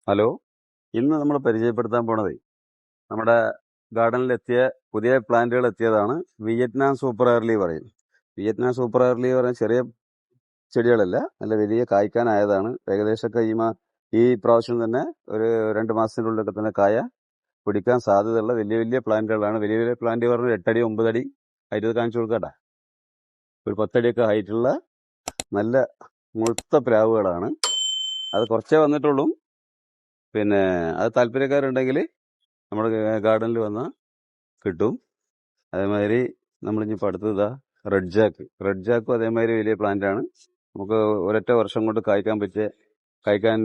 Hello, ഇന്ന് നമ്മൾ പരിചയപ്പെടുത്താൻ പോണത് നമ്മുടെ ഗാർഡനിലെത്തിയ പുതിയ പ്ലാന്റുകൾ എത്തിയതാണ്. വിയറ്റ്നാം സൂപ്പർ എയർലി പറയും. വിയറ്റ്നാം സൂപ്പർ എയർലി പറഞ്ഞാൽ ചെറിയ ചെടികളല്ല, നല്ല വലിയ കായ്ക്കാനായതാണ്. ഏകദേശമൊക്കെ ഈ പ്രാവശ്യം തന്നെ ഒരു 2 മാസത്തിനുള്ളിലൊക്കെ തന്നെ കായ പിടിക്കാൻ സാധ്യതയുള്ള വലിയ വലിയ പ്ലാന്റുകളാണ്. വലിയ വലിയ പ്ലാന്റ് പറഞ്ഞാൽ 8 അടി 9 അടി ഹൈറ്റ് കാണിച്ചു കൊടുക്കട്ടെ. ഒരു 10 അടിയൊക്കെ ഹൈറ്റുള്ള നല്ല മുഴുത്ത പ്ലാവുകളാണ്. അത് കുറച്ചേ വന്നിട്ടുള്ളൂ. പിന്നെ അത് താല്പര്യക്കാരുണ്ടെങ്കിൽ നമ്മുടെ ഗാർഡനിൽ വന്നാൽ കിട്ടും. അതേമാതിരി നമ്മളിപ്പോൾ അടുത്തത് റെഡ് ജാക്കും അതേമാതിരി വലിയ പ്ലാന്റാണ്. നമുക്ക് ഒരൊറ്റ വർഷം കൊണ്ട് കായ്ക്കാൻ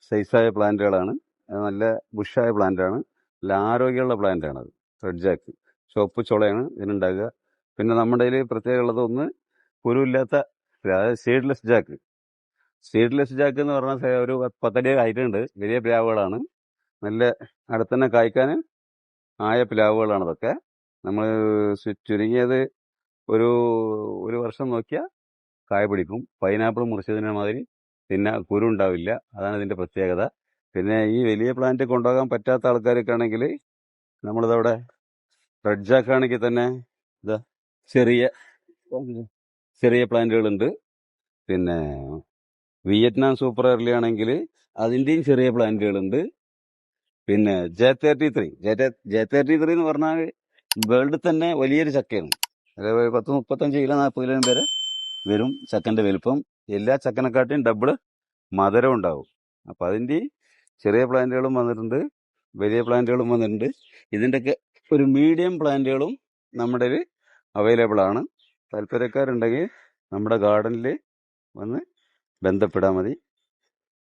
സൈസായ പ്ലാന്റുകളാണ്. അത് നല്ല ബുഷായ പ്ലാന്റാണ്. നല്ല ആരോഗ്യമുള്ള പ്ലാന്റാണ് അത്. റെഡ് ജാക്ക് ചുവപ്പ് ചുളയാണ് ഇതിനുണ്ടാകുക. പിന്നെ നമ്മുടെ കയ്യിൽ പ്രത്യേകം ഉള്ളത് ഒന്ന് കുരുവില്ലാത്ത, അതായത് സീഡ്ലെസ് ജാക്ക് എന്ന് പറഞ്ഞാൽ ഒരു 10 അടി ഹൈറ്റ് ഉണ്ട്. വലിയ പ്ലാവുകളാണ്. നല്ല അടുത്തന്നെ കായ്ക്കാൻ ആയ പ്ലാവുകളാണ് അതൊക്കെ. നമ്മൾ ചുരുങ്ങിയത് ഒരു വർഷം നോക്കിയാൽ കായ പിടിക്കും. പൈനാപ്പിൾ മുറിച്ചതിനെ മാതിരി പിന്നെ കുരു ഉണ്ടാവില്ല. അതാണ് ഇതിന്റെ പ്രത്യേകത. പിന്നെ ഈ വലിയ പ്ലാന്റ് കൊണ്ടുപോകാൻ പറ്റാത്ത ആൾക്കാരൊക്കെ ആണെങ്കിൽ നമ്മളിതവിടെ റെഡ് ജാക്ക് ആണെങ്കിൽ തന്നെ ഇതാ ചെറിയ പ്ലാന്റുകളുണ്ട്. പിന്നെ വിയറ്റ്നാം സൂപ്പർ എയർലി ആണെങ്കിൽ അതിന്റെയും ചെറിയ പ്ലാന്റുകളുണ്ട്. പിന്നെ J33 എന്ന് പറഞ്ഞാൽ വേൾഡിൽ തന്നെ വലിയൊരു ചക്കയാണ്. അതായത് 10-35 കിലോ 40 കിലോ വരെ വരും ചക്കന്റെ വലുപ്പം. എല്ലാ ചക്കനെക്കാട്ടിയും ഡബിള് മധുരം ഉണ്ടാവും. അപ്പൊ അതിന്റെ ചെറിയ പ്ലാന്റുകളും വന്നിട്ടുണ്ട്, വലിയ പ്ലാന്റുകളും വന്നിട്ടുണ്ട്. ഇതിന്റെയൊക്കെ ഒരു മീഡിയം പ്ലാന്റുകളും നമ്മുടെ അവൈലബിൾ ആണ്. താല്പര്യക്കാരുണ്ടെങ്കിൽ നമ്മുടെ ഗാർഡനിൽ വന്ന് ബന്ധപ്പെടാൻ മതി.